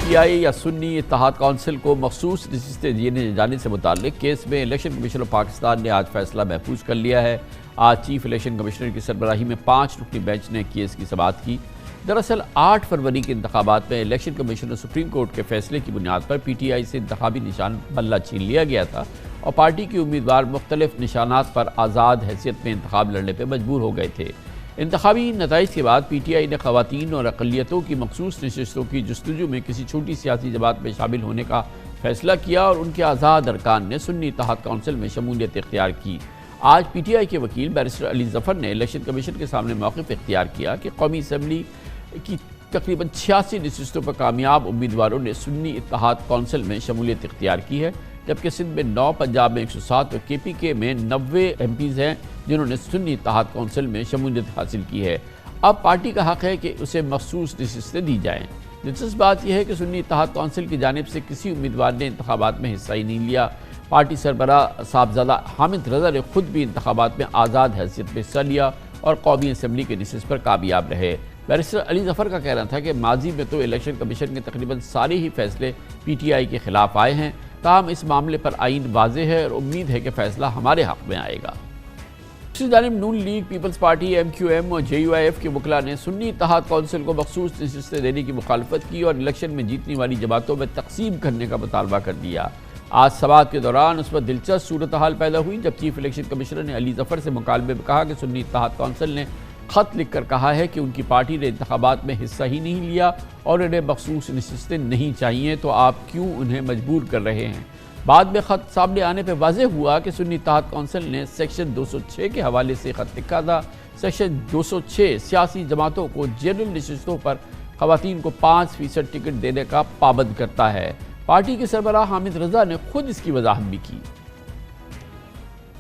PTI या सुन्नी इत्तेहाद council को मखसूस नशिस्तें दिए जाने से मुताल्लिक केस में इलेक्शन कमीशन ऑफ पाकिस्तान ने आज फैसला महफूज कर लिया है। आज चीफ इलेक्शन कमिश्नर की सरबराही में 5 रुकनी बेंच ने केस की समाअत की। दरअसल 8 फरवरी के इंतखाबात में इलेक्शन कमीशन और सुप्रीम कोर्ट के फैसले की बुनियाद पर पीटीआई से इंतखाबी निशान बल्ला छीन लिया गया था और पार्टी के उम्मीदवार मुख्तलिफ निशानात पर आज़ाद हैसियत में इंतखाब लड़ने पर मजबूर हो गए थे। इंतखाबी नताइज के बाद पीटीआई ने ख़वातीन और अक़लियतों की मखसूस नशिस्तों की जस्तजू में किसी छोटी सियासी जमात में शामिल होने का फैसला किया और उनके आज़ाद अरकान ने सुन्नी इत्तेहाद कौंसिल में शमूलियत इख्तियार की। आज पीटीआई के वकील बैरिस्टर अली ज़फ़र ने इलेक्शन कमीशन के सामने मौक़िफ़ इख्तियार किया कि कौमी असम्बली की तकरीबन 86 नशिस्तों पर कामयाब उम्मीदवारों ने सुन्नी इत्तेहाद कौंसिल में शमूलियत इख्तियार की है, जबकि सिंध में 9, पंजाब में 107 और KPK में 90 MPs हैं जिन्होंने सुन्नी इत्तेहाद कौंसिल में शमूलियत हासिल की है। अब पार्टी का हक़ है कि उसे मखसूस नशिस्तें दी जाएँ। दिलचस्प बात यह है कि सुन्नी इत्तेहाद कौंसिल की जानिब से किसी उम्मीदवार ने इंतखाबात में हिस्सा ही नहीं लिया। पार्टी सरबरा साहबजादा हामिद रज़ा ने खुद भी इंतखाबात में आज़ाद हैसियत में हिस्सा लिया और कौमी असम्बली के नशिस्त पर कामयाब रहे। बैरिस्टर अली ज़फ़र का कहना था कि माजी में तो इलेक्शन कमीशन के तकरीबन सारे ही फैसले पीटीआई के खिलाफ आए हैं, ताहम इस मामले पर आईन वाज़ेह है और उम्मीद है कि फ़ैसला हमारे हक़ में आएगा। दूसरी जानिब नून लीग, पीपल्स पार्टी, MQM और JUIF के वकला ने सुन्नी इत्तेहाद कौंसिल को मखसूस नशिस्तें देने की मुखालफत की और इलेक्शन में जीतने वाली जमातों में तकसीम करने का मुतालबा कर दिया। आज समाअत के दौरान उस पर दिलचस्प सूरत हाल पैदा हुई जब चीफ इलेक्शन कमिश्नर ने अली ज़फ़र से मुकालमे में कहा कि सुन्नी इत्तेहाद कौंसिल ने ख़त लिख कर कहा है कि उनकी पार्टी ने इंतखाबात में हिस्सा ही नहीं लिया और उन्हें मखसूस नशिस्तें नहीं चाहिए, तो आप क्यों उन्हें मजबूर कर रहे हैं। बाद में ख़त सामने आने पर वाज़ेह हुआ कि सुन्नी इत्तेहाद कौंसिल ने सेक्शन 206 के हवाले से ख़त लिखा था। सेक्शन 206 सियासी जमातों को जनरल नशिस्तों पर ख़वातीन को 5% टिकट देने का पाबंद करता है। पार्टी के सरबराह हामिद रज़ा ने खुद इसकी वजाहत भी की।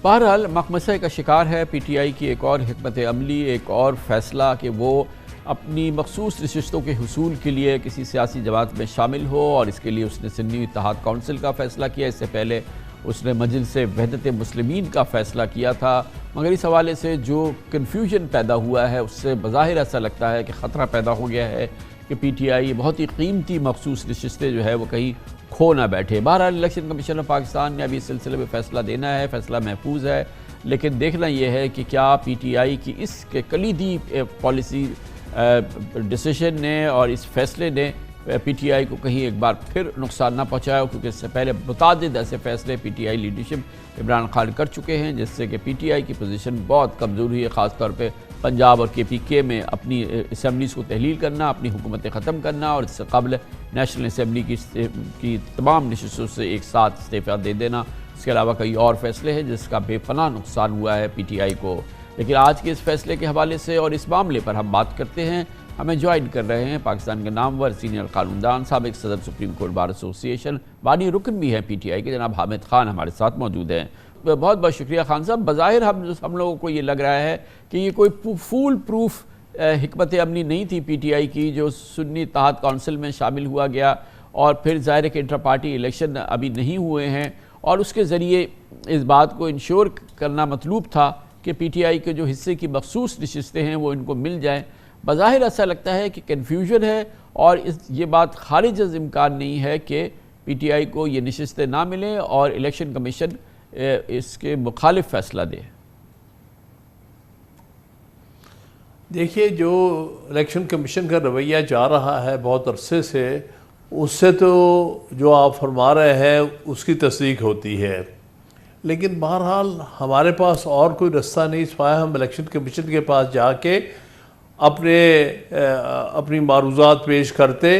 बहरहाल मखमसे का शिकार है पीटीआई की एक और हिकमत अमली, एक और फैसला कि वो अपनी मखसूस नशिस्तों के हुसूल के लिए किसी सियासी जमात में शामिल हो और इसके लिए उसने सुन्नी इत्तेहाद कौंसिल का फ़ैसला किया। इससे पहले उसने मजलिस वहदत मुस्लिमीन का फ़ैसला किया था। मगर इस हवाले से जो कन्फ्यूजन पैदा हुआ है उससे बज़ाहिर ऐसा लगता है कि ख़तरा पैदा हो गया है कि पीटीआई बहुत ही कीमती मखसूस नशिस्तें जो है वो कहीं खो ना बैठे। बहरहाल इलेक्शन कमीशन ऑफ पाकिस्तान ने अभी इस सिलसिले में फ़ैसला देना है, फ़ैसला महफूज है, लेकिन देखना यह है कि क्या पीटीआई की इस कलीदी पॉलिसी डिसीजन ने और इस फैसले ने पीटीआई को कहीं एक बार फिर नुकसान ना पहुँचाया, क्योंकि इससे पहले मुतादिद ऐसे फैसले पीटीआई लीडरशिप इमरान खान कर चुके हैं जिससे कि पीटीआई की पोजीशन बहुत कमज़ोर हुई है। ख़ास तौर पे पंजाब और KPK में अपनी असम्बलीज़ को तहलील करना, अपनी हुकूमतें ख़त्म करना और इससे कबल नेशनल असम्बली की तमाम नशिस्तों से एक साथ इस्तीफ़ा दे देना। इसके अलावा कई और फैसले हैं जिसका बेपनाह नुकसान हुआ है पीटीआई को। लेकिन आज के इस फैसले के हवाले से और इस मामले पर हम बात करते हैं। हमें ज्वाइन कर रहे हैं पाकिस्तान के नामवर सीनियर कानूनदान, साबिक़ सदर सुप्रीम कोर्ट बार एसोसिएशन, बानी रुकन भी हैं पीटीआई के, जनाब हामिद खान हमारे साथ मौजूद हैं। बहुत बहुत शुक्रिया खान साहब। बज़ाहिर हम लोगों को ये लग रहा है कि ये कोई फूल प्रूफ हिकमत अमली नहीं थी पीटीआई की, जो सुन्नी इत्तेहाद कौंसिल में शामिल हुआ गया और फिर ज़ाहिर है कि इंटर पार्टी इलेक्शन अभी नहीं हुए हैं और उसके ज़रिए इस बात को इंश्योर करना मतलूब था कि पीटीआई के जो हिस्से की मखसूस नशिस्तें हैं वो इनको मिल जाएँ। बज़ाहिर ऐसा लगता है कि कन्फ्यूजन है और ये बात खारिज अज़ इम्कान नहीं है कि पीटीआई को ये नशिस्तें ना मिलें और इलेक्शन कमीशन इसके मुखालिफ फ़ैसला दे। देखिए, जो इलेक्शन कमीशन का रवैया जा रहा है बहुत अरसे से, उससे तो जो आप फरमा रहे हैं उसकी तस्दीक होती है, लेकिन बहरहाल हमारे पास और कोई रास्ता नहीं सिवाय हम इलेक्शन कमीशन के पास जाके अपनी मारूज़ात पेश करते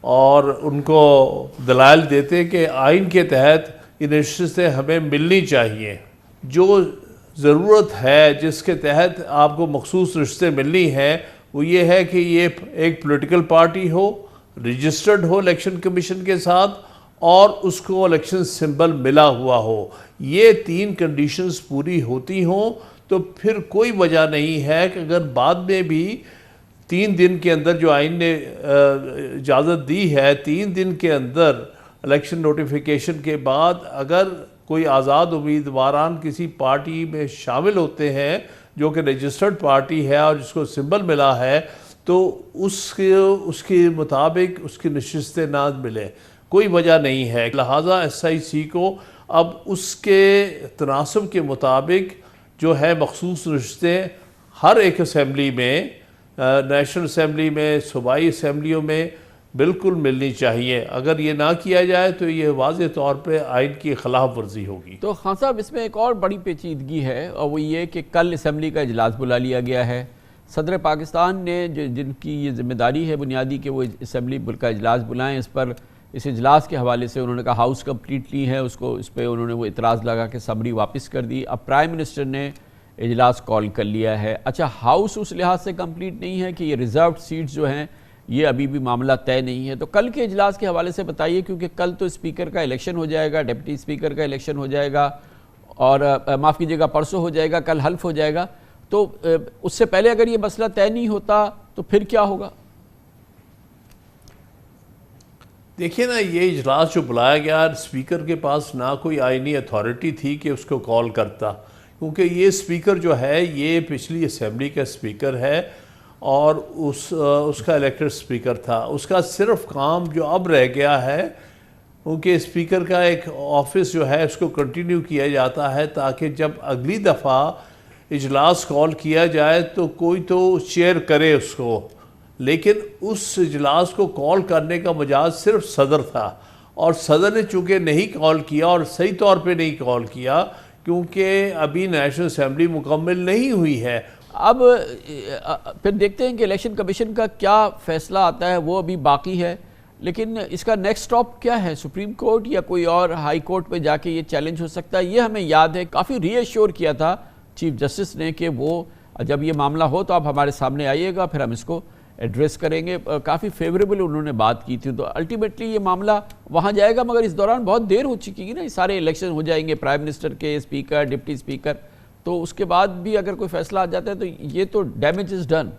और उनको दलाइल देते कि आइन के तहत ये नशिस्तें हमें मिलनी चाहिए। जो ज़रूरत है जिसके तहत आपको मखसूस नशिस्तें मिलनी हैं वो ये है कि ये एक पॉलिटिकल पार्टी हो, रजिस्टर्ड हो इलेक्शन कमीशन के साथ और उसको इलेक्शन सिंबल मिला हुआ हो। ये 3 कंडीशंस पूरी होती हों तो फिर कोई वजह नहीं है कि अगर बाद में भी 3 दिन के अंदर, जो आइन ने इजाज़त दी है, 3 दिन के अंदर इलेक्शन नोटिफिकेशन के बाद अगर कोई आज़ाद उम्मीदवारान किसी पार्टी में शामिल होते हैं जो कि रजिस्टर्ड पार्टी है और जिसको सिंबल मिला है, तो उसके मुताबिक उसकी नशिस्तें ना मिले, कोई वजह नहीं है। लिहाजा SIC को अब उसके तनासब के मुताबिक जो है मखसूस नशिस्तें हर एक असम्बली में, नेशनल असम्बली में, सूबाई असम्बलियों में बिल्कुल मिलनी चाहिए। अगर ये ना किया जाए तो ये वाज़ेह तौर पे आइन की खिलाफ वर्जी होगी। तो खान साहब, इसमें एक और बड़ी पेचीदगी है और वो ये कि कल असम्बली का इजलास बुला लिया गया है। सदर पाकिस्तान ने जिनकी ये जिम्मेदारी है बुनियादी कि वो असम्बली का इजलास बुलाएं, इस इजलास के हवाले से उन्होंने कहा हाउस कम्प्लीटली है, उसको इस पर उन्होंने वो इतराज़ लगा के समरी वापस कर दी। अब प्राइम मिनिस्टर ने इजलास कॉल कर लिया है। अच्छा, हाउस उस लिहाज से कंप्लीट नहीं है कि ये रिजर्व सीट्स जो हैं ये अभी भी मामला तय नहीं है। तो कल के इजलास के हवाले से बताइए, क्योंकि कल तो स्पीकर का इलेक्शन हो जाएगा, डिप्टी स्पीकर का इलेक्शन हो जाएगा और माफ़ कीजिएगा परसों हो जाएगा, कल हल्फ हो जाएगा। तो उससे पहले अगर ये मसला तय नहीं होता तो फिर क्या होगा? देखिए ना, ये इजलास जो बुलाया गया, स्पीकर के पास ना कोई आइनी अथॉरिटी थी कि उसको कॉल करता, क्योंकि ये स्पीकर जो है ये पिछली असम्बली का स्पीकर है और उसका इलेक्टेड स्पीकर था। उसका सिर्फ काम जो अब रह गया है, क्योंकि स्पीकर का एक ऑफिस जो है उसको कंटिन्यू किया जाता है ताकि जब अगली दफ़ा इजलास कॉल किया जाए तो कोई तो चेयर करे उसको। लेकिन उस इजलास को कॉल करने का मजाज सिर्फ सदर था और सदर ने चूँकि नहीं कॉल किया और सही तौर पे नहीं कॉल किया, क्योंकि अभी नेशनल असम्बली मुकम्मल नहीं हुई है। अब फिर देखते हैं कि इलेक्शन कमीशन का क्या फ़ैसला आता है, वो अभी बाकी है। लेकिन इसका नेक्स्ट स्टॉप क्या है? सुप्रीम कोर्ट या कोई और हाई कोर्ट पे जाके ये चैलेंज हो सकता है? ये हमें याद है, काफ़ी रीअश्योर किया था चीफ जस्टिस ने कि वो जब ये मामला हो तो आप हमारे सामने आइएगा, फिर हम इसको एड्रेस करेंगे। काफ़ी फेवरेबल उन्होंने बात की थी। तो अल्टीमेटली ये मामला वहाँ जाएगा, मगर इस दौरान बहुत देर हो चुकी है ना, सारे इलेक्शन हो जाएंगे, प्राइम मिनिस्टर के, स्पीकर, डिप्टी स्पीकर, तो उसके बाद भी अगर कोई फैसला आ जाता है तो ये तो डैमेज इज डन।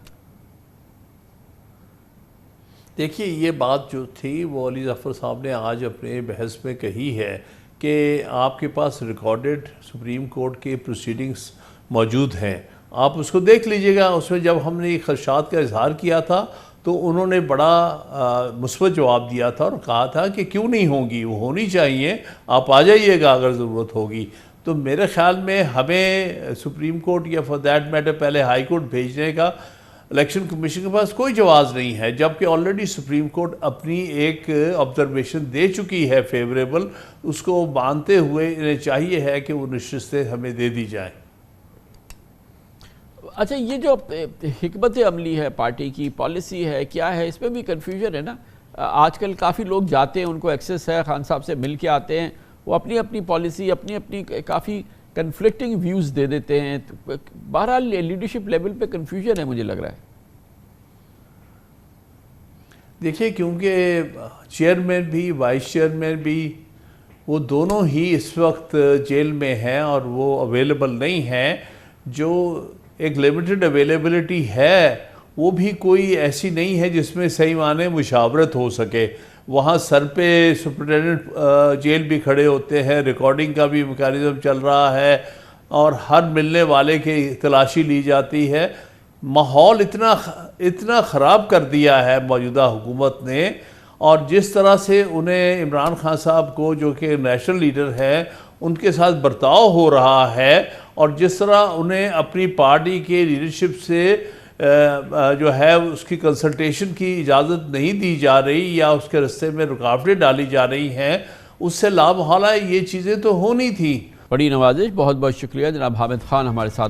देखिए, ये बात जो थी वो अली ज़फ़र साहब ने आज अपने बहस में कही है कि आपके पास रिकॉर्डेड सुप्रीम कोर्ट के प्रोसीडिंग्स मौजूद हैं, आप उसको देख लीजिएगा। उसमें जब हमने ये खदशात का इजहार किया था तो उन्होंने बड़ा मुस्बत जवाब दिया था और कहा था कि क्यों नहीं होंगी, वो होनी चाहिए, आप आ जाइएगा अगर ज़रूरत होगी। तो मेरे ख़्याल में हमें सुप्रीम कोर्ट या फॉर दैट मैटर पहले हाई कोर्ट भेजने का इलेक्शन कमीशन के पास कोई जवाब नहीं है, जबकि ऑलरेडी सुप्रीम कोर्ट अपनी एक ऑब्जर्वेशन दे चुकी है फेवरेबल। उसको मानते हुए इन्हें चाहिए है कि वो नशिस्तें हमें दे दी जाएँ। अच्छा, ये जो हिकमत अमली है, पार्टी की पॉलिसी है, क्या है, इसमें भी कन्फ्यूजन है ना। आजकल काफ़ी लोग जाते हैं, उनको एक्सेस है, खान साहब से मिल के आते हैं, वो अपनी अपनी पॉलिसी, अपनी अपनी काफ़ी कन्फ्लिक्टिंग व्यूज़ दे देते हैं। तो बहरहाल लीडरशिप लेवल पे कन्फ्यूजन है, मुझे लग रहा है। देखिए, क्योंकि चेयरमैन भी वाइस चेयरमैन भी वो दोनों ही इस वक्त जेल में हैं और वो अवेलेबल नहीं हैं। जो एक लिमिटेड अवेलेबिलिटी है वो भी कोई ऐसी नहीं है जिसमें सही माने मुशावरत हो सके। वहाँ सर पे सुप्रिटेंडेंट जेल भी खड़े होते हैं, रिकॉर्डिंग का भी मैकेनिज़्म चल रहा है और हर मिलने वाले की तलाशी ली जाती है। माहौल इतना ख़राब कर दिया है मौजूदा हुकूमत ने, और जिस तरह से उन्हें इमरान खान साहब को, जो कि नेशनल लीडर हैं, उनके साथ बर्ताव हो रहा है, और जिस तरह उन्हें अपनी पार्टी के लीडरशिप से जो है उसकी कंसल्टेशन की इजाज़त नहीं दी जा रही या उसके रास्ते में रुकावटें डाली जा रही हैं, उससे लामहला ये चीज़ें तो होनी थी। बड़ी नवाजिश, बहुत बहुत शुक्रिया जनाब हामिद खान हमारे साथ